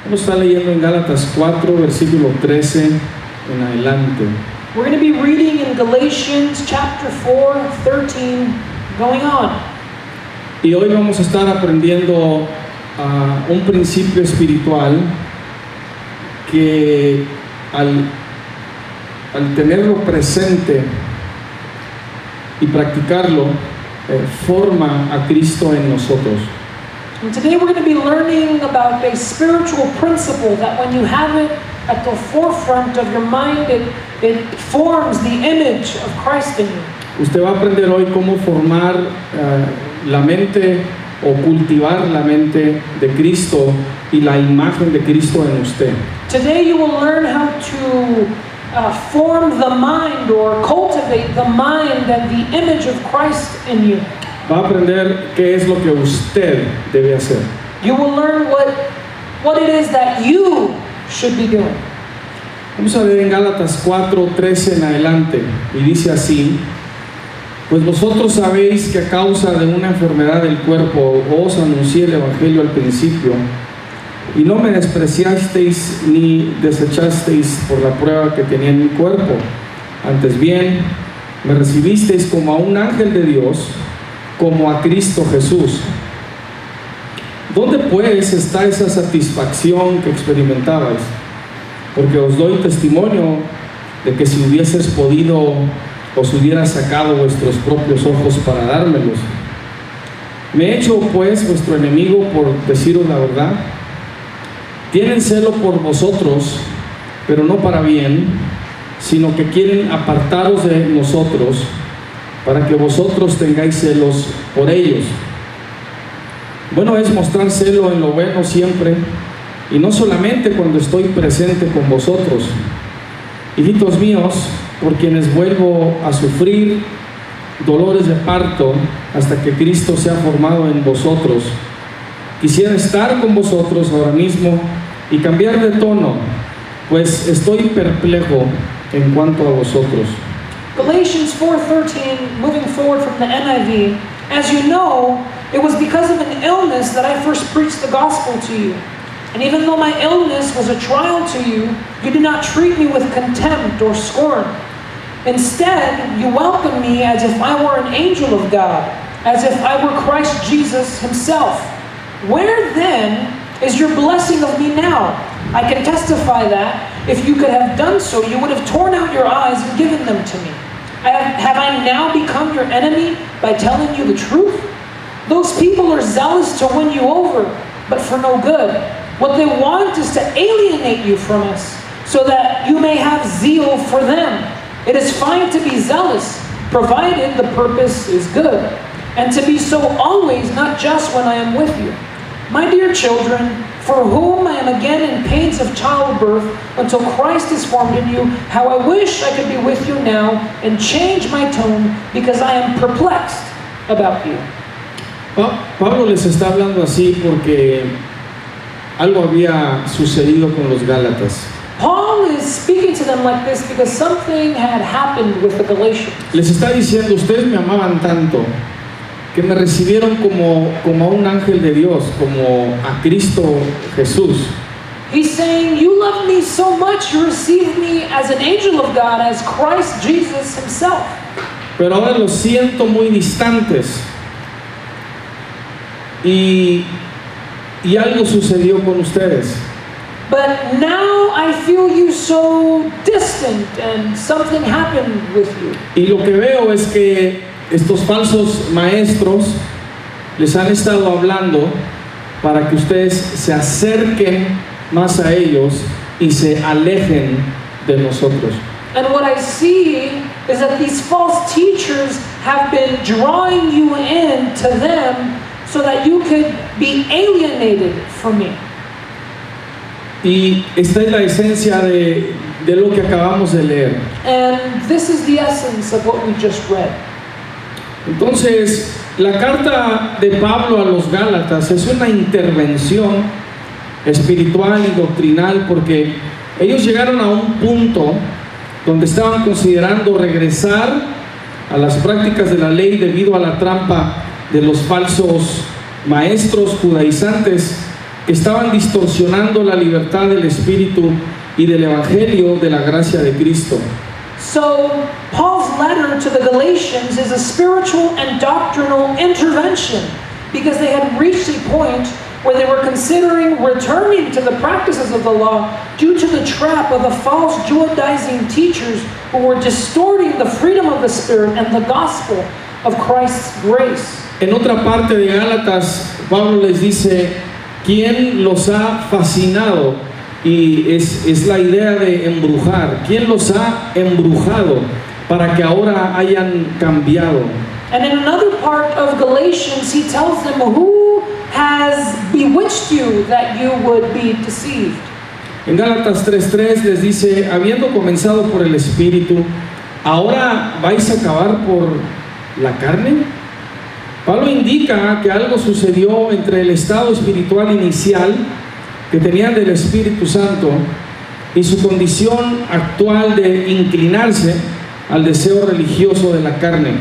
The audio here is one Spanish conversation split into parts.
Vamos a estar leyendo en Gálatas 4, versículo 13 en adelante. We're going to be reading in Galatians chapter 4, 13, going on. Y hoy vamos a estar aprendiendo un principio espiritual que al tenerlo presente y practicarlo, forma a Cristo en nosotros. And today we're going to be learning about a spiritual principle that when you have it at the forefront of your mind, it forms the image of Christ in you. Usted va a aprender hoy cómo formar la mente o cultivar la mente de Cristo y la imagen de Cristo en usted. Today you will learn how to form the mind or cultivate the mind and the image of Christ in you. Va a aprender qué es lo que usted debe hacer. You will learn what it is that you should be doing. Vamos a ver en Gálatas 4:13 en adelante, y dice así: pues vosotros sabéis que a causa de una enfermedad del cuerpo os anuncié el Evangelio al principio, y no me despreciasteis ni desechasteis por la prueba que tenía en mi cuerpo. Antes bien, me recibisteis como a un ángel de Dios, como a Cristo Jesús. ¿Dónde pues está esa satisfacción que experimentabais? Porque os doy testimonio de que si hubieses podido, os hubiera sacado vuestros propios ojos para dármelos. ¿Me he hecho pues vuestro enemigo por deciros la verdad? Tienen celo por vosotros, pero no para bien, sino que quieren apartaros de nosotros, para que vosotros tengáis celos por ellos. Bueno es mostrar celo en lo bueno siempre, y no solamente cuando estoy presente con vosotros. Hijitos míos, por quienes vuelvo a sufrir dolores de parto hasta que Cristo sea formado en vosotros. Quisiera estar con vosotros ahora mismo y cambiar de tono, pues estoy perplejo en cuanto a vosotros. Galatians 4:13, moving forward from the NIV. As you know, it was because of an illness that I first preached the gospel to you. And even though my illness was a trial to you, you did not treat me with contempt or scorn. Instead, you welcomed me as if I were an angel of God, as if I were Christ Jesus himself. Where then is your blessing of me now? I can testify that if you could have done so, you would have torn out your eyes and given them to me. Have I now become your enemy by telling you the truth? Those people are zealous to win you over, but for no good. What they want is to alienate you from us, so that you may have zeal for them. It is fine to be zealous, provided the purpose is good, and to be so always, not just when I am with you. My dear children, for whom I am again in pains of childbirth until Christ is formed in you, how I wish I could be with you now and change my tone, because I am perplexed about you. Pablo les está hablando así porque algo había sucedido con los Gálatas. Paul is speaking to them like this because something had happened with the Galatians. Les está diciendo: ustedes me amaban tanto que me recibieron como a un ángel de Dios, como a Cristo Jesús. He's saying, you love me so much, you received me as an angel of God, as Christ Jesus himself. Pero ahora los siento muy distantes. Y algo sucedió con ustedes. But now I feel you so distant and something happened with you. Y lo que veo es que estos falsos maestros les han estado hablando para que ustedes se acerquen más a ellos y se alejen de nosotros. And what I see is that these false teachers have been drawing you in to them so that you could be alienated from me. Y esta es la esencia de lo que acabamos de leer. And this is the essence of what we just read. Entonces, la carta de Pablo a los Gálatas es una intervención espiritual y doctrinal, porque ellos llegaron a un punto donde estaban considerando regresar a las prácticas de la ley debido a la trampa de los falsos maestros judaizantes estaban distorsionando la libertad del Espíritu y del Evangelio de la gracia de Cristo. So, Paul's letter to the Galatians is a spiritual and doctrinal intervention because they had reached a point where they were considering returning to the practices of the law due to the trap of the false Judaizing teachers who were distorting the freedom of the Spirit and the gospel of Christ's grace. En otra parte de Gálatas, Pablo les dice, ¿quién los ha fascinado? Y es la idea de embrujar. ¿Quién los ha embrujado para que ahora hayan cambiado? And in another part of Galatians, he tells them, who has bewitched you that you would be deceived? En Gálatas 3:3 les dice, habiendo comenzado por el Espíritu, ¿ahora vais a acabar por la carne? Pablo indica que algo sucedió entre el estado espiritual inicial que tenían del Espíritu Santo y su condición actual de inclinarse al deseo religioso de la carne.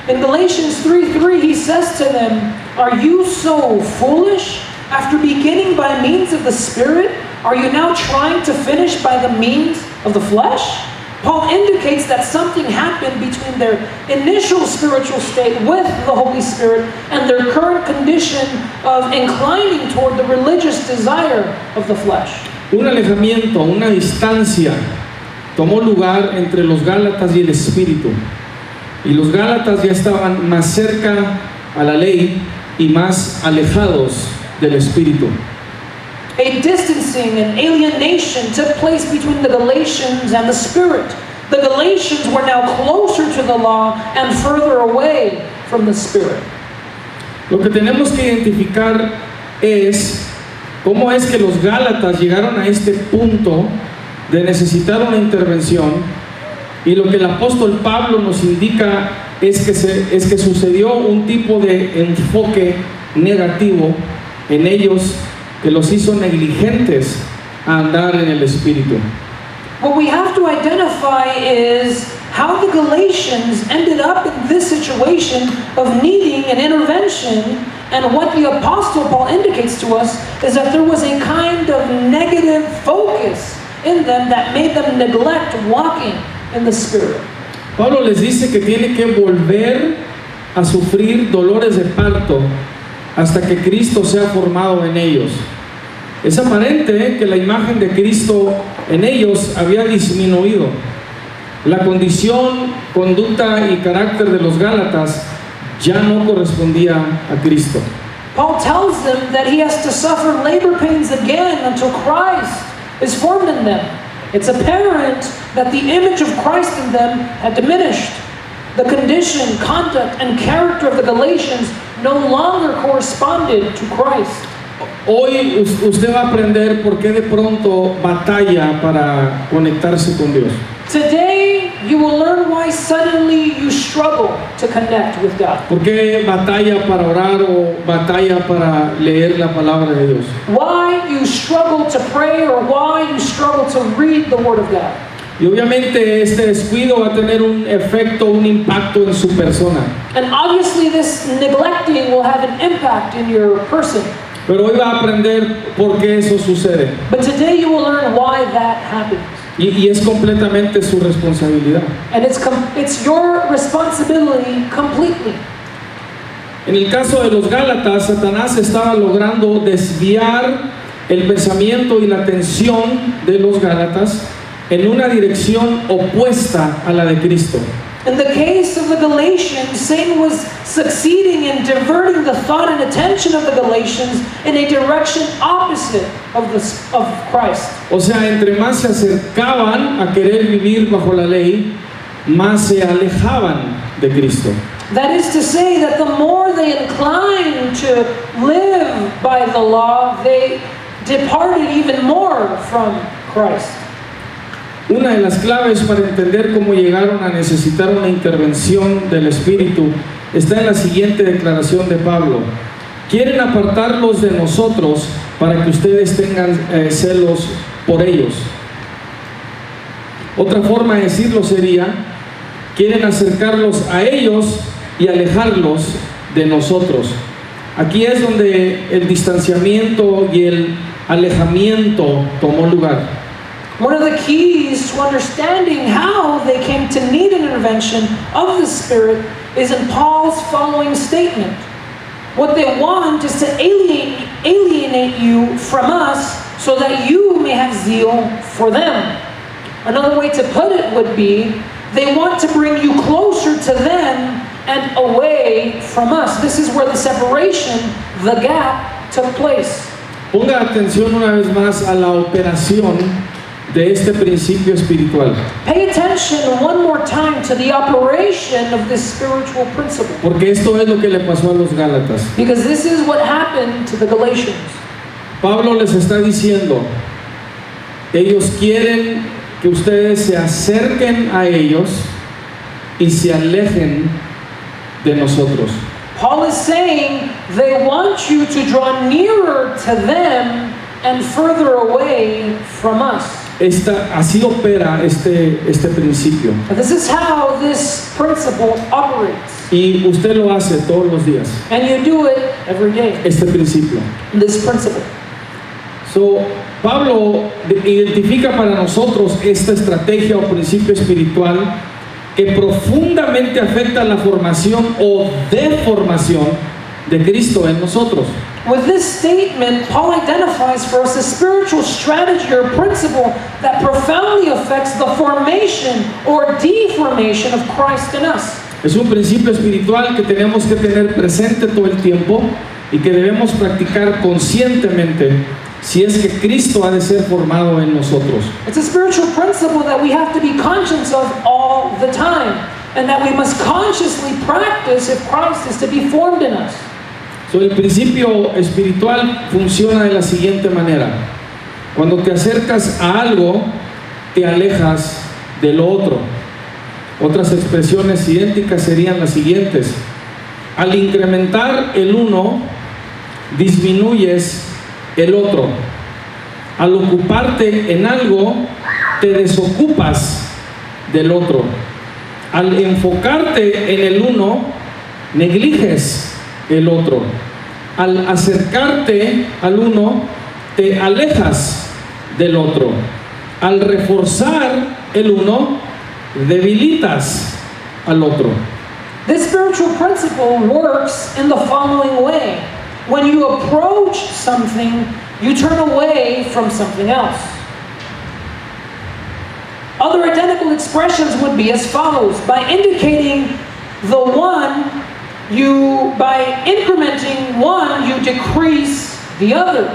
In Galatians 3:3, he says to them, are you so foolish? After beginning by means of the Spirit, are you now trying to finish by the means of the flesh? Paul indicates that something happened between their initial spiritual state with the Holy Spirit and their current condition of inclining toward the religious desire of the flesh. Un alejamiento, una distancia tomó lugar entre los Gálatas y el Espíritu. Y los Gálatas ya estaban más cerca a la ley y más alejados del Espíritu. A distancing and alienation took place between the Galatians and the Spirit. The Galatians were now closer to the law and further away from the Spirit. Lo que tenemos que identificar es cómo es que los Gálatas llegaron a este punto de necesitar una intervención, y lo que el apóstol Pablo nos indica es que sucedió un tipo de enfoque negativo en ellos que los hizo negligentes a andar en el Espíritu. What we have to identify is how the Galatians ended up in this situation of needing an intervention, and what the Apostle Paul indicates to us is that there was a kind of negative focus in them that made them neglect walking in the Spirit. Pablo les dice que tiene que volver a sufrir dolores de parto hasta que Cristo sea formado en ellos. Es aparente que la imagen de Cristo en ellos había disminuido. La condición, conducta y carácter de los Gálatas ya no correspondía a Cristo. Paul tells them that he has to suffer labor pains again until Christ is formed in them. It's apparent that the image of Christ in them had diminished. The condition, conduct, and character of the Galatians no longer corresponded to Christ. Hoy usted va a aprender por qué de pronto batalla para conectarse con Dios. Today, you will learn why suddenly you struggle to connect with God. ¿Por qué batalla para orar o batalla para leer la palabra de Dios? Why you struggle to pray or why you struggle to read the Word of God. Y obviamente este descuido va a tener un efecto, un impacto en su persona. And obviously this neglecting will have an impact in your person. Pero hoy va a aprender por qué eso sucede. But today you will learn why that happens. Y es completamente su responsabilidad. And it's your responsibility completely. En el caso de los Gálatas, Satanás estaba logrando desviar el pensamiento y la atención de los Gálatas en una dirección opuesta a la de Cristo. In the case of the Galatians, Satan was succeeding in diverting the thought and attention of the Galatians in a direction opposite of Christ. O sea, entre más se acercaban a querer vivir bajo la ley, más se alejaban de Cristo. That is to say that the more they inclined to live by the law, they departed even more from Christ. Una de las claves para entender cómo llegaron a necesitar una intervención del Espíritu está en la siguiente declaración de Pablo. Quieren apartarlos de nosotros para que ustedes tengan celos por ellos. Otra forma de decirlo sería, quieren acercarlos a ellos y alejarlos de nosotros. Aquí es donde el distanciamiento y el alejamiento tomó lugar. One of the keys to understanding how they came to need an intervention of the Spirit is in Paul's following statement. What they want is to alienate you from us so that you may have zeal for them. Another way to put it would be, they want to bring you closer to them and away from us. This is where the separation, the gap, took place. Ponga atención una vez más a la operación de este principio espiritual. Pay attention one more time to the operation of this spiritual principle. Porque esto es lo que le pasó a los Gálatas. Because this is what happened to the Galatians. Pablo les está diciendo, ellos quieren que ustedes se acerquen a ellos y se alejen de nosotros. Paul is saying they want you to draw nearer to them and further away from us. Así opera este principio. And this is how this principle operates. Y usted lo hace todos los días. And you do it every day. Este principio. This principle. So, Pablo identifica para nosotros esta estrategia o principio espiritual que profundamente afecta la formación o deformación de Cristo en nosotros. With this statement, Paul identifies for us a spiritual strategy or principle that profoundly affects the formation or deformation of Christ in us. Es un principio espiritual que tenemos que tener presente todo el tiempo y que debemos practicar conscientemente si es que Cristo ha de ser formado en nosotros. It's a spiritual principle that we have to be conscious of all the time, and that we must consciously practice if Christ is to be formed in us. So, el principio espiritual funciona de la siguiente manera. Cuando te acercas a algo, te alejas del otro. Otras expresiones idénticas serían las siguientes. Al incrementar el uno, disminuyes el otro. Al ocuparte en algo, te desocupas del otro. Al enfocarte en el uno, negliges el otro. Al acercarte al uno, te alejas del otro. Al reforzar el uno, debilitas al otro. This spiritual principle works in the following way. When you approach something, you turn away from something else. Other identical expressions would be as follows. By indicating the one, by incrementing one, you decrease the other.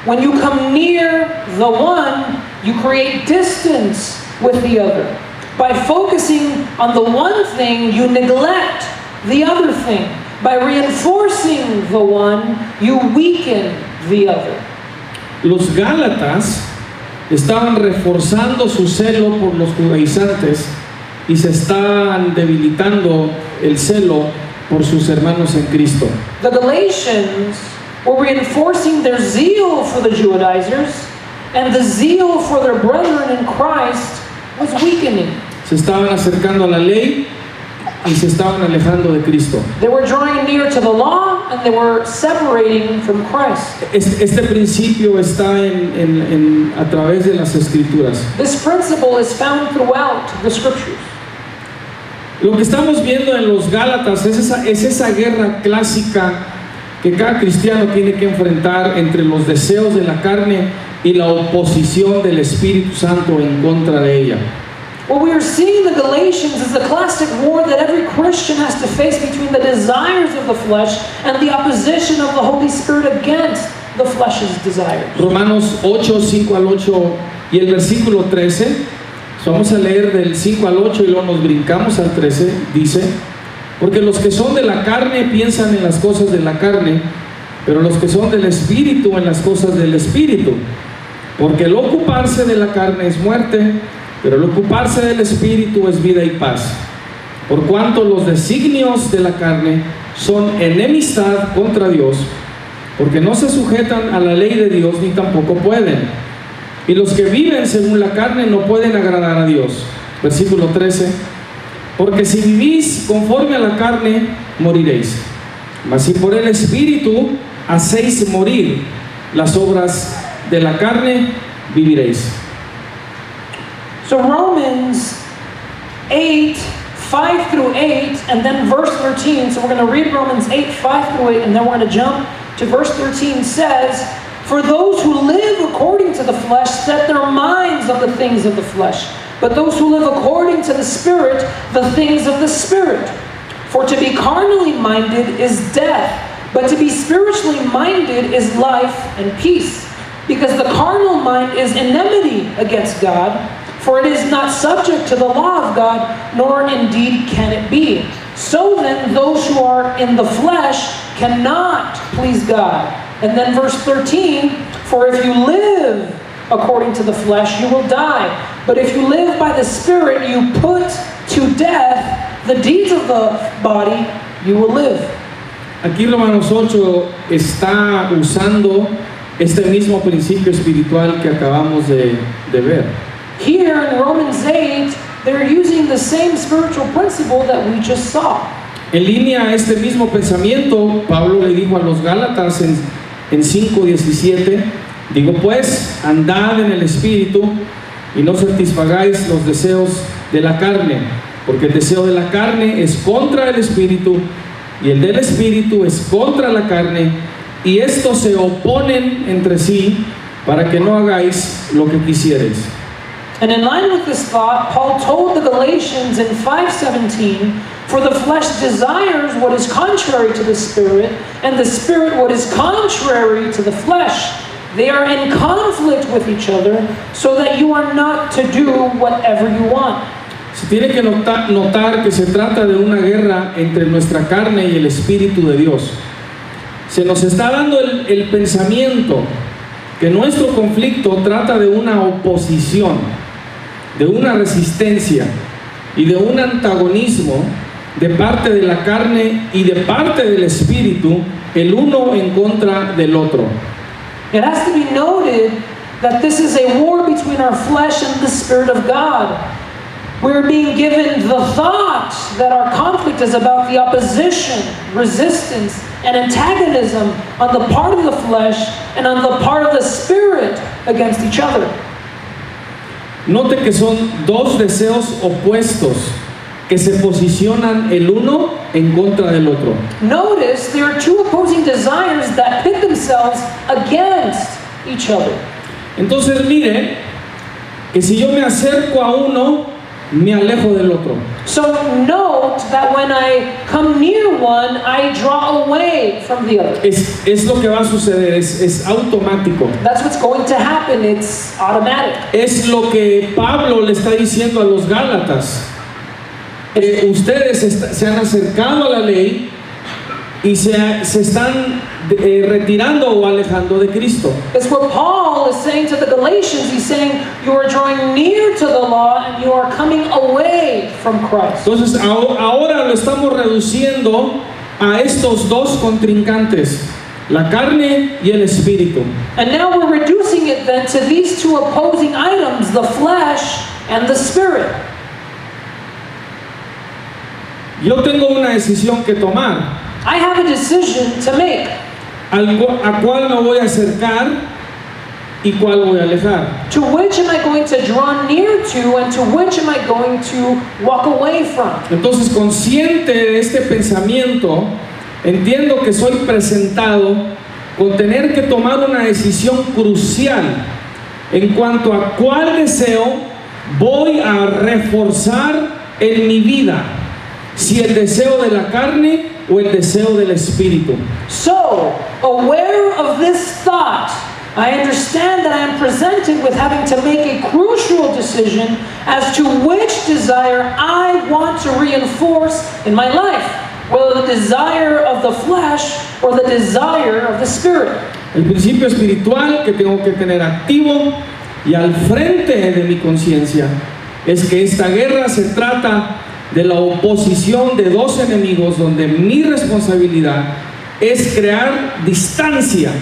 When you come near the one, you create distance with the other. By focusing on the one thing, you neglect the other thing. By reinforcing the one, you weaken the other. Los Gálatas estaban reforzando su celo por los judaizantes y se estaban debilitando el celo por sus hermanos en Cristo. The Galatians were reinforcing their zeal for the Judaizers, and the zeal for their brethren in Christ was weakening. Se estaban acercando a la ley y se estaban alejando de Cristo. They were drawing near to the law and they were separating from Christ. Este principio está a través de las Escrituras. This principle is found throughout the Scriptures. Lo que estamos viendo en los Gálatas es esa guerra clásica que cada cristiano tiene que enfrentar entre los deseos de la carne y la oposición del Espíritu Santo en contra de ella. What we are seeing in the Galatians is the classic war that every Christian has to face between the desires of the flesh and the opposition of the Holy Spirit against the flesh's desires. Romanos 8, 5 al 8 y el versículo 13. Vamos a leer del 5 al 8 y luego nos brincamos al 13. Dice: porque los que son de la carne piensan en las cosas de la carne, pero los que son del Espíritu en las cosas del Espíritu. Porque el ocuparse de la carne es muerte, pero el ocuparse del Espíritu es vida y paz. Por cuanto los designios de la carne son enemistad contra Dios, porque no se sujetan a la ley de Dios ni tampoco pueden. Y los que viven según la carne no pueden agradar a Dios. Versículo 13. Porque si vivís conforme a la carne, moriréis. Mas si por el Espíritu hacéis morir las obras de la carne, viviréis. So Romans 8, 5 through 8, and then verse 13. So we're going to read Romans 8, 5 through 8, and then we're going to jump to verse 13 says, "For those who live according to the flesh set their minds on the things of the flesh, but those who live according to the Spirit, the things of the Spirit. For to be carnally minded is death, but to be spiritually minded is life and peace. Because the carnal mind is enmity against God, for it is not subject to the law of God, nor indeed can it be. So then those who are in the flesh cannot please God." And then verse 13, "For if you live according to the flesh, you will die. But if you live by the Spirit, you put to death the deeds of the body, you will live." Aquí Romanos 8 está usando este mismo principio espiritual que acabamos de ver. Here in Romans 8, they're using the same spiritual principle that we just saw. En línea a este mismo pensamiento, Pablo le dijo a los Gálatas en 5:17, digo pues, andad en el Espíritu y no satisfagáis los deseos de la carne, porque el deseo de la carne es contra el Espíritu y el del Espíritu es contra la carne, y estos se oponen entre sí para que no hagáis lo que quisierais. And in line with this thought, Paul told the Galatians in 5:17, "For the flesh desires what is contrary to the Spirit, and the Spirit what is contrary to the flesh. They are in conflict with each other, so that you are not to do whatever you want." Se tiene que notar que se trata de una guerra entre nuestra carne y el Espíritu de Dios. Se nos está dando el pensamiento que nuestro conflicto trata de una oposición, de una resistencia y de un antagonismo de parte de la carne y de parte del Espíritu, el uno en contra del otro. It has to be noted that this is a war between our flesh and the Spirit of God. We're being given the thought that our conflict is about the opposition, resistance, and antagonism on the part of the flesh and on the part of the Spirit against each other. Note que son dos deseos opuestos que se posicionan el uno en contra del otro. Notice there are two opposing desires that pit themselves against each other. Entonces mire que si yo me acerco a uno, me alejo del otro. So note that when I come near one, I draw away from the other. Es lo que va a suceder, es automático. That's what's going to happen. It's automatic. Es lo que Pablo le está diciendo a los Gálatas. Ustedes se han acercado a la ley y se están retirando o alejando de Cristo. It's what Paul is saying to the Galatians. He's saying you are drawing near to the law and you are coming away from Christ. Entonces ahora lo estamos reduciendo a estos dos contrincantes, la carne y el espíritu. And now we're reducing it then to these two opposing items, the flesh and the spirit. Yo tengo una decisión que tomar. I have a decision to make. ¿A cuál me voy a acercar y cuál voy a alejar? To which am I going to draw near to and to which am I going to walk away from? Entonces, consciente de este pensamiento, entiendo que soy presentado con tener que tomar una decisión crucial en cuanto a cuál deseo voy a reforzar en mi vida, si el deseo de la carne o el deseo del espíritu. So, aware of this thought, I understand that I am presented with having to make a crucial decision as to which desire I want to reinforce in my life, whether the desire of the flesh or the desire of the spirit. El principio espiritual que tengo que tener activo y al frente de mi conciencia es que esta guerra se trata de la oposición de dos enemigos, donde mi responsabilidad es crear distancia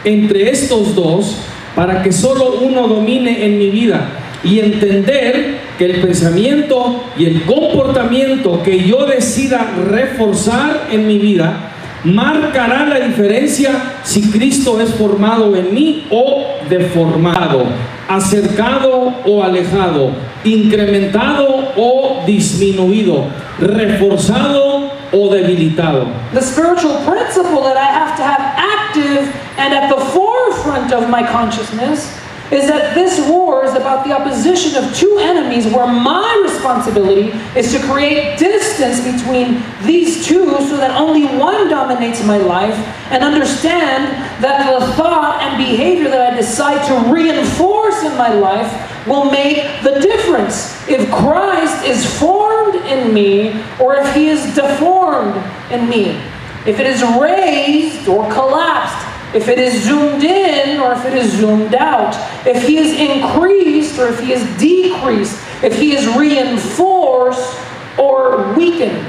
entre estos dos para que solo uno domine en mi vida y entender que el pensamiento y el comportamiento que yo decida reforzar en mi vida marcará la diferencia si Cristo es formado en mí o deformado, acercado o alejado, incrementado o disminuido, reforzado o debilitado. The spiritual principle that I have to have active and at the forefront of my consciousness is that this war is about the opposition of two enemies, where my responsibility is to create distance between these two so that only one dominates my life, and understand that the thought and behavior that I decide to reinforce in my life will make the difference if Christ is formed in me or if he is deformed in me, if it is raised or collapsed, if it is zoomed in or if it is zoomed out, if he is increased or if he is decreased, if he is reinforced or weakened.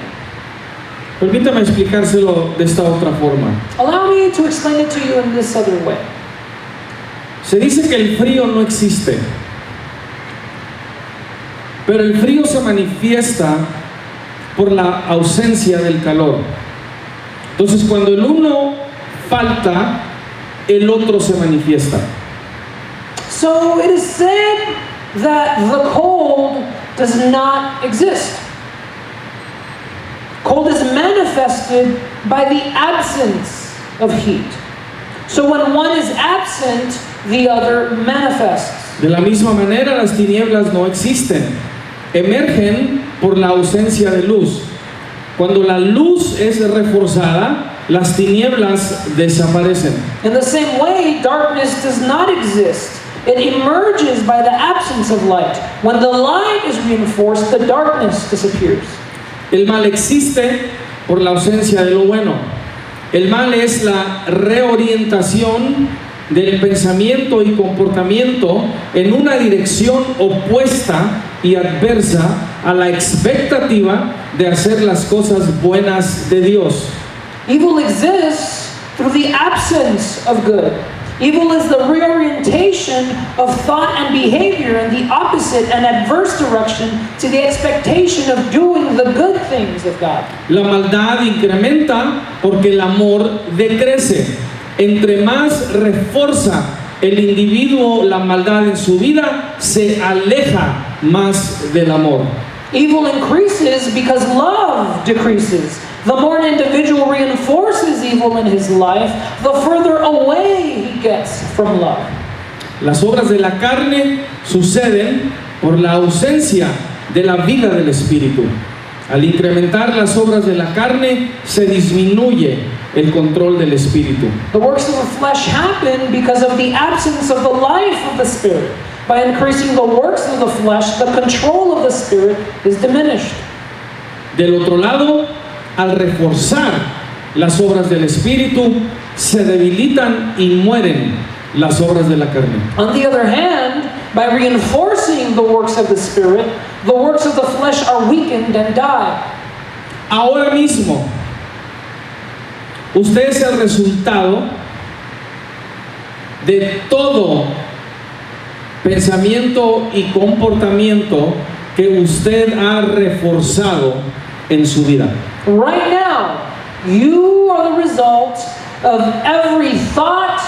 Permítame explicárselo de esta otra forma. Allow me to explain it to you in this other way. Se dice que el frío no existe, pero el frío se manifiesta por la ausencia del calor. Entonces, cuando el uno falta, el otro se manifiesta. So it is said that the cold does not exist. Cold is manifested by the absence of heat. So when one is absent, the other manifests. De la misma manera, las tinieblas no existen. Emergen por la ausencia de luz. Cuando la luz es reforzada, las tinieblas desaparecen. In the same way, darkness does not exist. It emerges by the absence of light. When the light is reinforced, the darkness disappears. El mal existe por la ausencia de lo bueno. El mal es la reorientación del pensamiento y comportamiento en una dirección opuesta y adversa a la expectativa de hacer las cosas buenas de Dios. Evil exists through the absence of good. Evil is the reorientation of thought and behavior in the opposite and adverse direction to the expectation of doing the good things of God. La maldad incrementa porque el amor decrece. Entre más refuerza el individuo la maldad en su vida, se aleja más del amor. Evil increases because love decreases. The more an individual reinforces evil in his life, the further away he gets from love. Las obras de la carne suceden por la ausencia de la vida del Espíritu. Al incrementar las obras de la carne, se disminuye el control del Espíritu. The works of the flesh happen because of the absence of the life of the Spirit. By increasing the works of the flesh, the control of the Spirit is diminished. Del otro lado, al reforzar las obras del Espíritu, se debilitan y mueren las obras de la carne. On the other hand, by reinforcing the works of the Spirit, the works of the flesh are weakened and die. Ahora mismo, usted es el resultado de todo pensamiento y comportamiento que usted ha reforzado en su vida. Right now, you are the result of every thought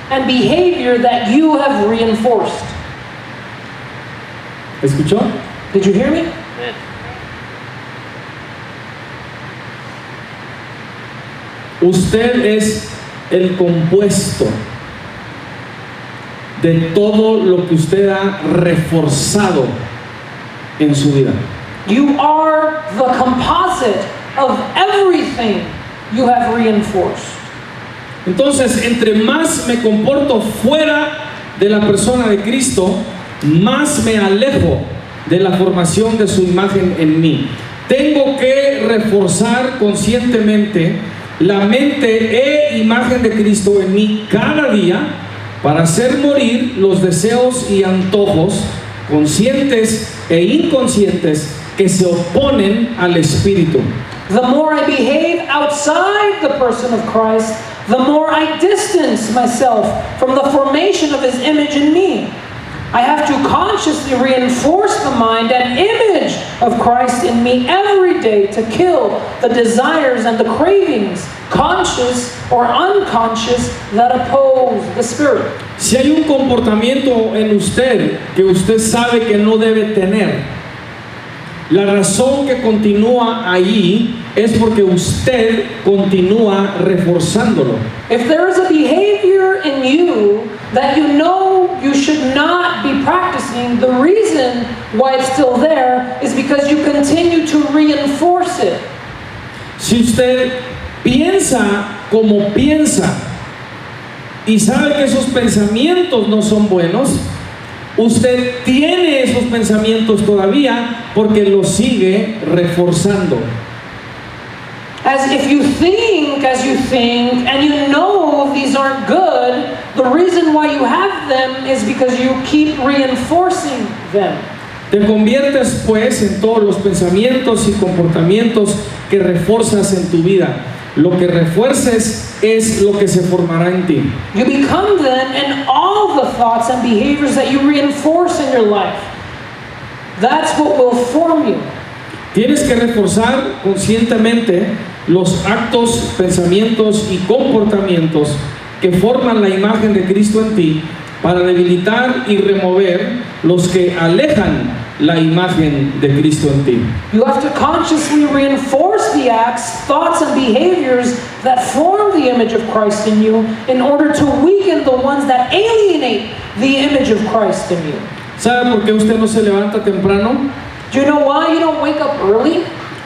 and behavior that you have reinforced. ¿Escuchó? Did you hear me? Usted es el compuesto de todo lo que usted ha reforzado en su vida. You are the composite of everything you have reinforced. Entonces, entre más me comporto fuera de la persona de Cristo, más me alejo de la formación de su imagen en mí. Tengo que reforzar conscientemente la mente e imagen de Cristo en mí cada día para hacer morir los deseos y antojos conscientes e inconscientes que se oponen al Espíritu. The more I behave outside the person of Christ, the more I distance myself from the formation of His image in me. I have to consciously reinforce the mind and image of Christ in me every day to kill the desires and the cravings, conscious or unconscious, that oppose the Spirit. Si hay un comportamiento en usted que usted sabe que no debe tener, la razón que continúa ahí es porque usted continúa reforzándolo. If there is a behavior in you that you know you should not be practicing, the reason why it's still there is because you continue to reinforce it. Si usted piensa como piensa y sabe que esos pensamientos no son buenos, usted tiene esos pensamientos todavía porque los sigue reforzando. As if you think as you think and you know these aren't good, the reason why you have them is because you keep reinforcing them. Te conviertes pues en todos los pensamientos y comportamientos que refuerzas en tu vida. Lo que refuerces es lo que se formará en ti. You become then in all the thoughts and behaviors that you reinforce in your life. That's what will form you. Tienes que reforzar conscientemente los actos, pensamientos y comportamientos que forman la imagen de Cristo en ti para debilitar y remover los que alejan la imagen de Cristo en ti. You have to consciously reinforce the acts, thoughts, and behaviors that form the image of Christ in you in order to weaken the ones that alienate the image of Christ in you. ¿Sabe por qué usted no se levanta temprano? Do you know why you don't wake up early?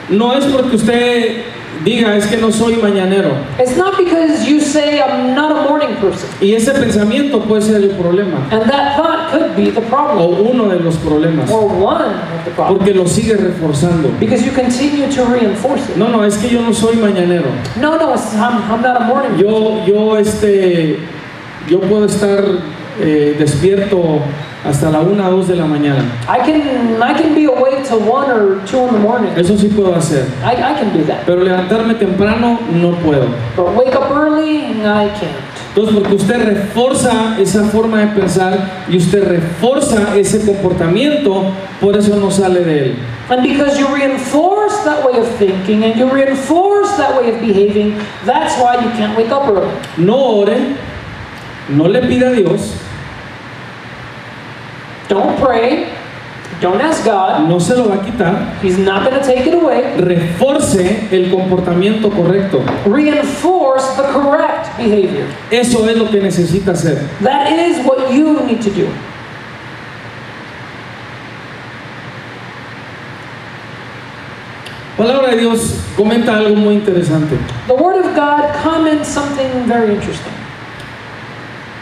No es porque usted diga, es que no soy mañanero. It's not because you say, I'm not a morning person. Y ese pensamiento puede ser el problema, And that thought could be the o problem, uno de los problemas, or one of the problems, porque lo sigue reforzando. because you continue to reinforce it. No, es que yo no soy mañanero. No, I'm not a morning person. Yo puedo estar despierto hasta la 1 o 2 de la mañana. I can be awake till 1 or 2 in the morning. Eso sí puedo hacer. I can do that. Pero levantarme temprano no puedo. But wake up early, I can't. Entonces, porque usted refuerza esa forma de pensar y usted refuerza ese comportamiento, por eso no sale de él. And because you reinforce that way of thinking and you reinforce that way of behaving, that's why you can't wake up early. No ore, no le pida a Dios, Don't pray. Don't ask God. no se lo va a quitar. He's not going to take it away. Refuerce el comportamiento correcto. Reinforce the correct behavior. Eso es lo que necesita hacer. That is what you need to do. Palabra de Dios comenta algo muy interesante. The Word of God comments something very interesting.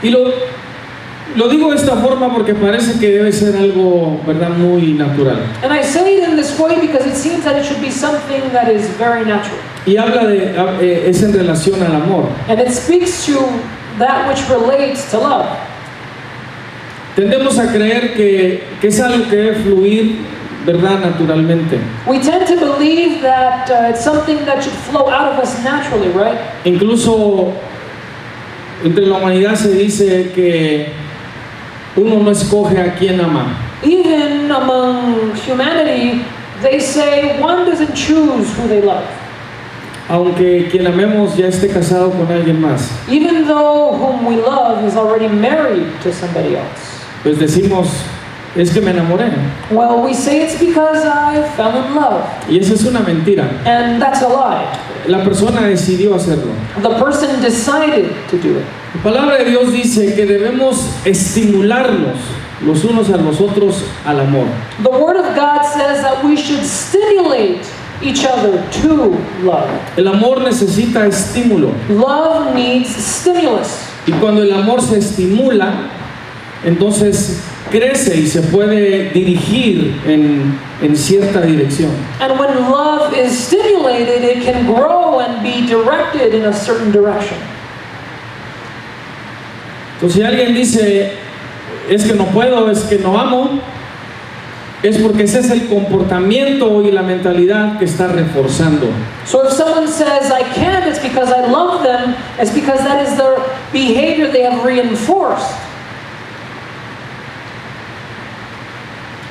Y lo digo de esta forma porque parece que debe ser algo, ¿verdad?, muy natural. And I say it in this way because it seems that it should be something that is very natural. Y habla es en relación al amor. And it speaks to that which relates to love. Tendemos a creer que es algo que debe fluir, ¿verdad?, naturalmente. We tend to believe that it's something that should flow out of us naturally, right? Incluso entre la humanidad se dice que uno no escoge a quién ama. Even among humanity, they say one doesn't choose who they love. Aunque quien amemos ya esté casado con alguien más. Even though whom we love is already married to somebody else. Pues decimos, es que me enamoré. Well, we say it's because I fell in love. Y esa es una mentira. And that's a lie. La persona decidió hacerlo. The person decided to do it. La palabra de Dios dice que debemos estimularnos los unos a los otros al amor. The Word of God says that we should stimulate each other to love. El amor necesita estímulo. Love needs stimulus. Y cuando el amor se estimula, entonces crece y se puede dirigir en cierta dirección. And when love is stimulated, it can grow and be directed in a certain direction. Entonces, si alguien dice, es que no puedo, es que no amo, es porque ese es el comportamiento y la mentalidad que está reforzando. So if someone says, I can't, it's because I love them, it's because that is the behavior they have reinforced.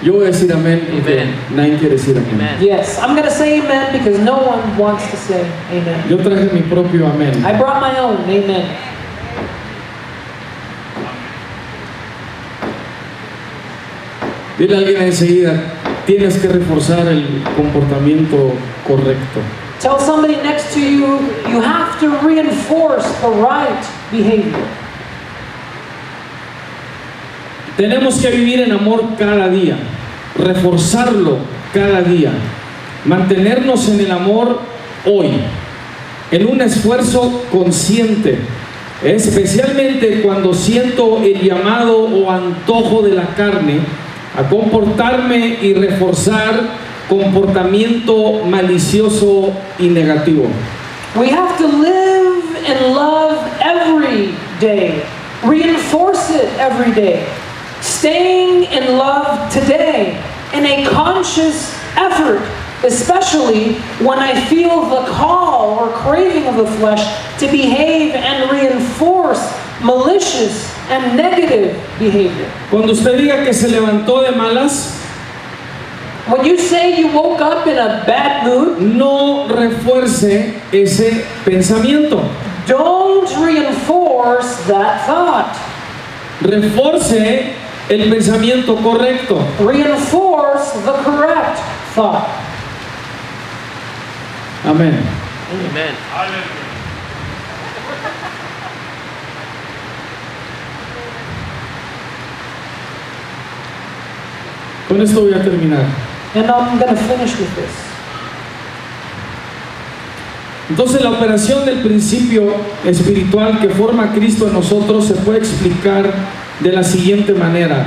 Yo voy a decir amén porque nadie quiere decir amén. Amen. Yes, I'm going to say amen because no one wants to say amen. Yo traje mi propio amén. I brought my own amen. Dile a alguien enseguida, tienes que reforzar el comportamiento correcto. Tell somebody next to you, you have to reinforce the right behavior. Tenemos que vivir en amor cada día, reforzarlo cada día, mantenernos en el amor hoy, en un esfuerzo consciente, especialmente cuando siento el llamado o antojo de la carne a comportarme y reforzar comportamiento malicioso y negativo. We have to live and love every day. Reinforce it every day. Staying in love today in a conscious effort, especially when I feel the call or craving of the flesh to behave and reinforce malicious and negative behavior. Cuando usted diga que se levantó de malas, When you say you woke up in a bad mood, no refuerce ese pensamiento. don't reinforce that thought. Refuerce el pensamiento correcto. Reinforce the correct thought. Amén. Amen. Con esto voy a terminar. And I'm going to finish with this. Entonces la operación del principio espiritual que forma Cristo en nosotros se puede explicar de la siguiente manera.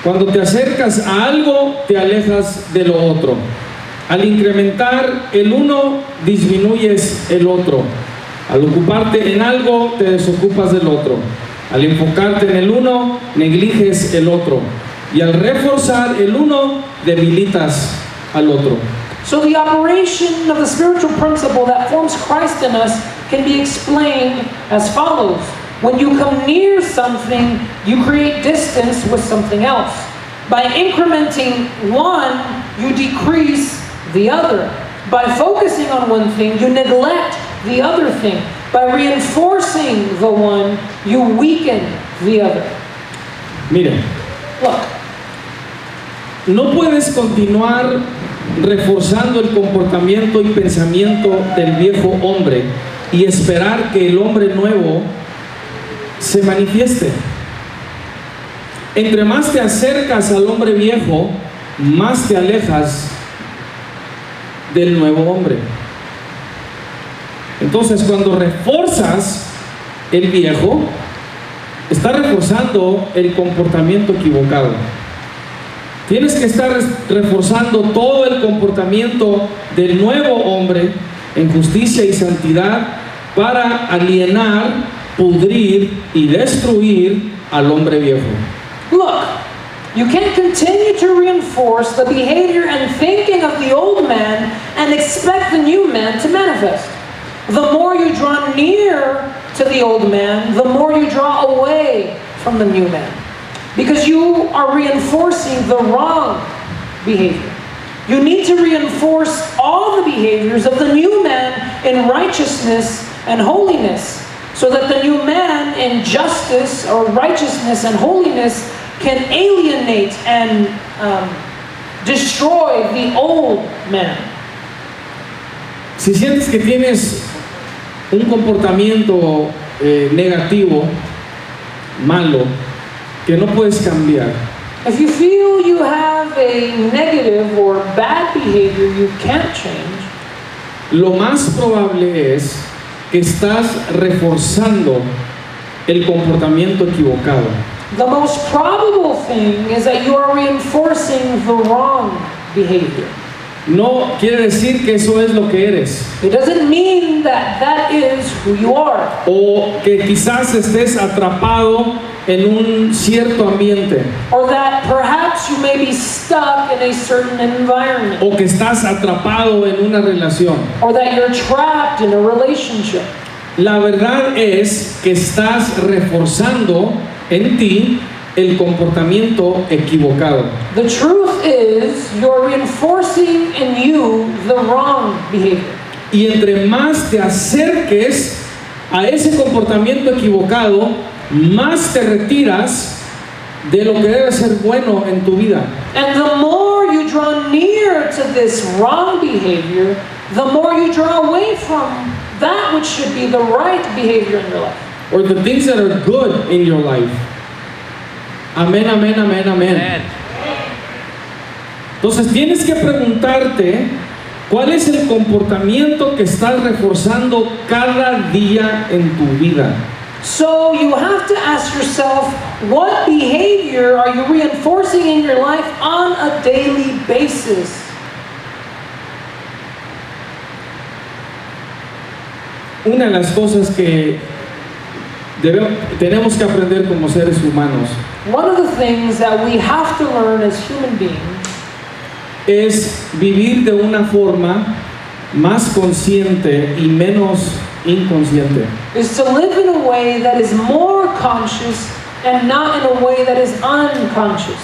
Cuando te acercas a algo, te alejas de lo otro. Al incrementar el uno, disminuyes el otro. Al ocuparte en algo, te desocupas del otro. Al enfocarte en el uno, negliges el otro. Y al reforzar el uno, debilitas al otro. So the operation of the spiritual principle that forms Christ in us can be explained as follows. When you come near something, you create distance with something else. By incrementing one, you decrease the other. By focusing on one thing, you neglect the other thing. By reinforcing the one, you weaken the other. Miren, Look, no puedes continuar reforzando el comportamiento y pensamiento del viejo hombre y esperar que el hombre nuevo se manifieste. Entre más te acercas al hombre viejo, más te alejas del nuevo hombre. Entonces, cuando reforzas el viejo, estás reforzando el comportamiento equivocado. Tienes que estar reforzando todo el comportamiento del nuevo hombre en justicia y santidad para alienar, pudrir y destruir al hombre viejo. look, you can't continue to reinforce the behavior and thinking of the old man and expect the new man to manifest. The more you draw near to the old man, the more you draw away from the new man. Because you are reinforcing the wrong behavior. You need to reinforce all the behaviors of the new man in righteousness and holiness, so that the new man in justice or righteousness and holiness can alienate and destroy the old man. Si sientes que tienes un comportamiento negativo, malo, que no puedes cambiar, If you feel you have a negative or bad behavior you can't change, lo más probable es que estás reforzando el comportamiento equivocado. the most probable thing is that you are reinforcing the wrong behavior. No quiere decir que eso es lo que eres, It doesn't mean that that is who you are. o que quizás estés atrapado en un cierto ambiente, Or that perhaps you may be stuck in a certain environment. o que estás atrapado en una relación. Or that you're trapped in a relationship. La verdad es que estás reforzando en ti el comportamiento equivocado. The truth is, you're reinforcing in you the wrong behavior. Y entre más te acerques a ese comportamiento equivocado, más te retiras de lo que debe ser bueno en tu vida. And the more you draw near to this wrong behavior, the more you draw away from that which should be the right behavior in your life. Or the things that are good in your life. Amén, amén, amén, amén. Entonces tienes que preguntarte cuál es el comportamiento que estás reforzando cada día en tu vida. So you have to ask yourself, what behavior are you reinforcing in your life on a daily basis? Una de las cosas que tenemos que aprender como seres humanos One of the things that we have to learn as human beings es vivir de una forma más consciente y menos inconsciente. is to live in a way that is more conscious and not in a way that is unconscious.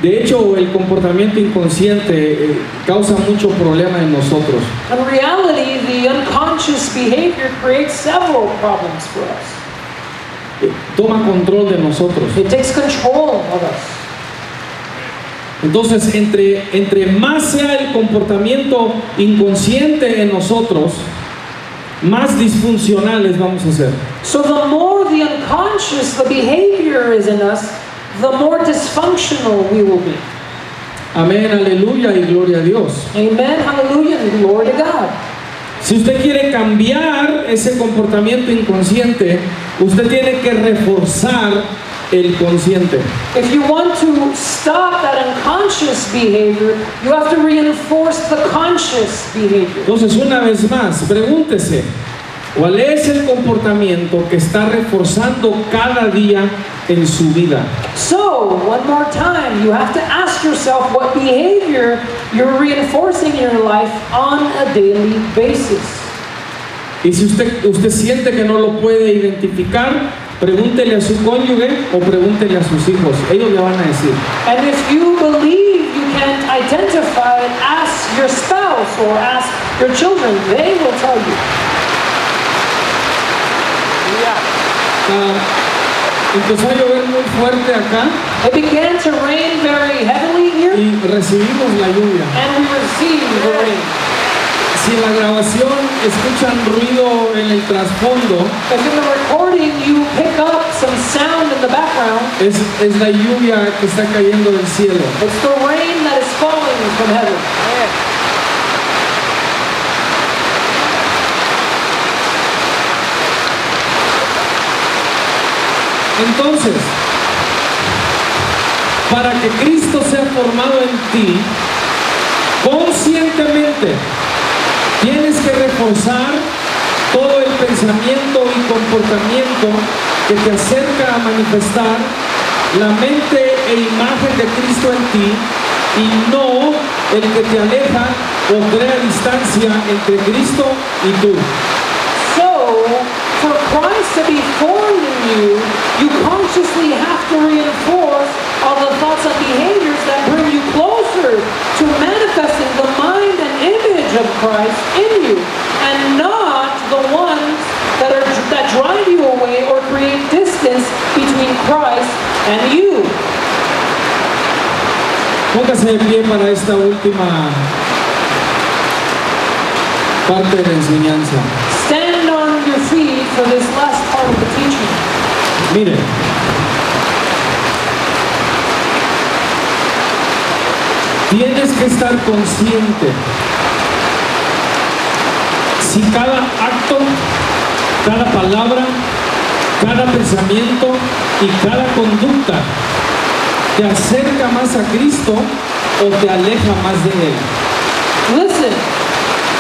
De hecho, el comportamiento inconsciente causa mucho problema en nosotros. In reality, the unconscious behavior creates several problems for us. Toma control de nosotros. It takes control of us. Entonces, entre más sea el comportamiento inconsciente en nosotros, más disfuncionales vamos a ser. So the more the unconscious, the behavior is in us, the more dysfunctional we will be. Amén, aleluya y gloria a Dios. Amen, hallelujah, and glory to God. Si usted quiere cambiar ese comportamiento inconsciente, usted tiene que reforzar el consciente. If you want to stop that unconscious behavior, you have to reinforce the conscious behavior. Entonces, una vez más, pregúntese, ¿cuál es el comportamiento que está reforzando cada día en su vida? So, one more time, you have to ask yourself what behavior you're reinforcing in your life on a daily basis. Y si usted siente que no lo puede identificar, pregúntele a su cónyuge o pregúntele a sus hijos. Ellos le van a decir. And if you believe you can't identify it, ask your spouse or ask your children. They will tell you. Empezó a llover muy fuerte acá It began to rain very heavily here, y recibimos la lluvia. and we received the rain. Si en la grabación escuchan ruido en el trasfondo, If in the recording you pick up some sound in the background, es la lluvia que está cayendo del cielo. it's the rain that is falling from heaven. Entonces, para que Cristo sea formado en ti, conscientemente tienes que reforzar todo el pensamiento y comportamiento que te acerca a manifestar la mente e imagen de Cristo en ti y no el que te aleja o crea distancia entre Cristo y tú. So, for Christ to be formed in you, you consciously have to reinforce all the thoughts and behaviors that bring you closer to manifesting the mind and image of Christ in you, and not the ones that drive you away or create distance between Christ and you. Póngase de pie para esta última parte de la enseñanza. Stand on your feet for this last part of the teaching. Mire, tienes que estar consciente si cada acto, cada palabra, cada pensamiento y cada conducta te acerca más a Cristo o te aleja más de Él. Listen,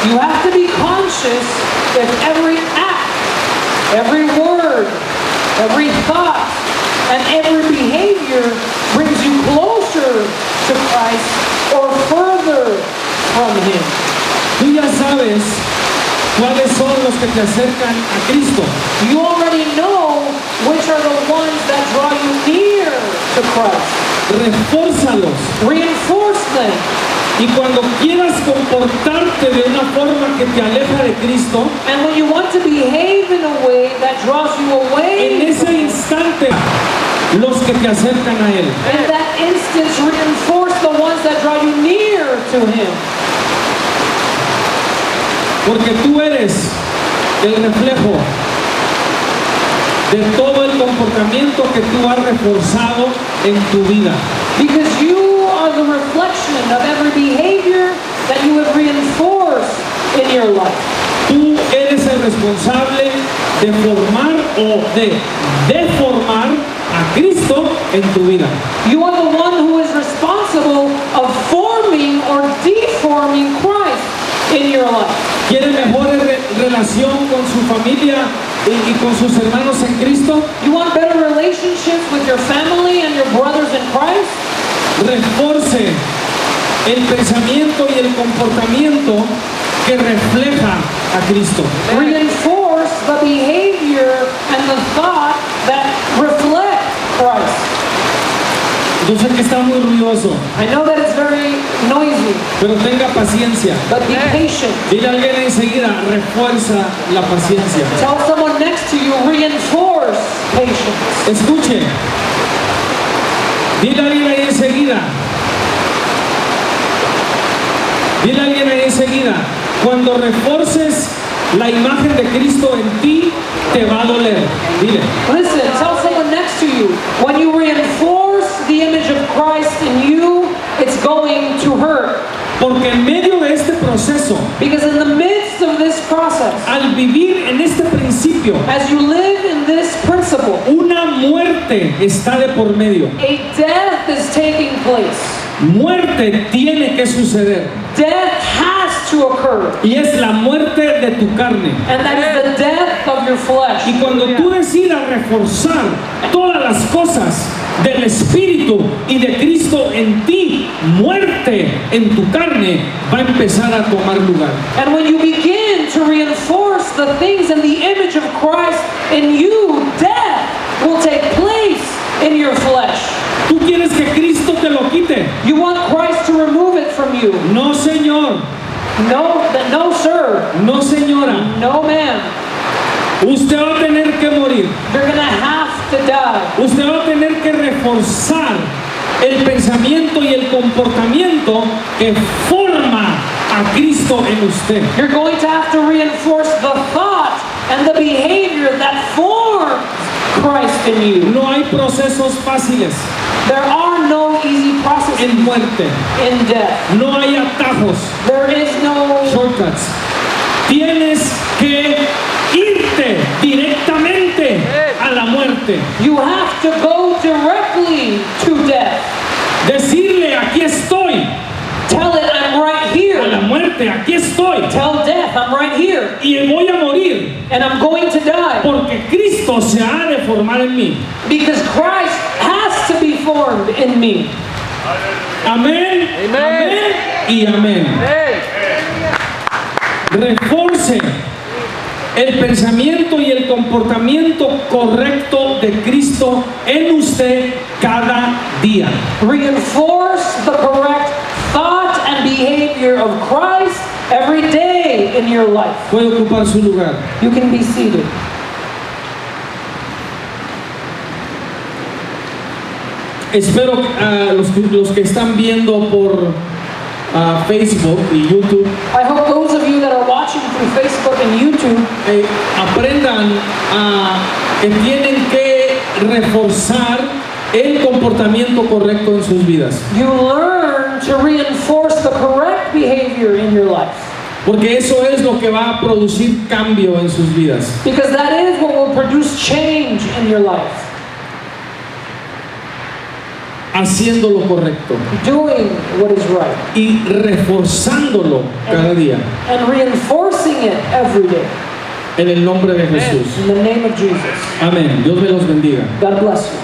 you have to be conscious if every act, every word, every thought, and every behavior brings you closer to Christ or further from Him. Tú ya sabes cuáles son los que te acercan a Cristo. You already know which are the ones that draw you near to Christ. Refórzalos. Reinforce them. Y cuando quieras comportarte de una forma que te aleja de Cristo, And when you want to behave in a way that draws you away, en ese instante, los que te acercan a Él. in that instance, reinforce the ones that draw you near to Him. Porque tú eres el reflejo de todo el comportamiento que tú has reforzado en tu vida. Because you are the reflection of every behavior that you have reinforced in your life. Tú eres el responsable de formar o de deformar a Cristo en tu vida. You are the one who is responsible of forming or deforming Christ in your life. ¿Quiere mejor relación con su familia y con sus hermanos en Cristo? You want better relationships with your family and your brothers in Christ? Reforce el pensamiento y el comportamiento que refleja a Cristo. Reinforce the behavior and the thought that reflect Christ. Yo sé que está muy ruidoso, I know that it's very noisy, pero tenga paciencia. but be patient. Dile a alguien enseguida, refuerza la paciencia. Tell someone next to you, reinforce patience. Escuche. Dile a alguien ahí enseguida. Dile a alguien ahí enseguida. Cuando refuerces la imagen de Cristo en ti, te va a doler. Dile. Listen, tell someone next to you, when you reinforce the image of Christ in you, it's going to hurt. Porque en medio de este proceso, Because in the midst of this process, al vivir en este principio, as you live in this principle, una muerte está de por medio. a death is taking place. Muerte tiene que suceder. Death has to occur. Y es la muerte de tu carne. And that is the death of your flesh. Y cuando tú decidas reforzar todas las cosas del Espíritu y de Cristo en ti, muerte en tu carne va a empezar a tomar lugar. And when you begin to reinforce the things in the image of Christ in you, death will take place in your flesh. ¿Tú quieres que Cristo te lo quite? You want Christ to remove it from you. No, Señor. No, sir. No, señora. No, ma'am. Usted va a tener que morir. You're going to have to die. Usted va a tener que reforzar el pensamiento y el comportamiento que forma a Cristo en usted. You're going to have to reinforce the thought and the behavior that forms Christ in you. No hay procesos fáciles There are no easy processes en muerte. in death. No hay atajos, There is no... shortcuts. Tienes que irte directamente a la muerte. You have to go directly to death. Decirle, aquí estoy. Tell it, I'm right A here. la muerte, aquí estoy. Tell death, I'm right here. Y voy a morir And I'm going to die. porque Cristo se ha de formar en mí. Because Christ has to be formed in me. Amén. Amén. Y amén. Reforce el pensamiento y el comportamiento correcto de Cristo en usted cada día. Reinforce the correct thought and behavior of Christ every day in your life. Puede ocupar su lugar. You can be seated. Espero los que están viendo por Facebook y YouTube I hope those of you that are watching through Facebook and YouTube aprendan que tienen que reforzar el comportamiento correcto en sus vidas. you learn to reinforce the correct behavior in your life. Porque eso es lo que va a producir cambio en sus vidas. Because that is what will produce change in your life. Haciendo lo correcto Doing what is right. y reforzándolo cada día. And reinforcing it every day. En el nombre de Jesús. In the name of Jesus. Amén. Dios me los bendiga. God bless you.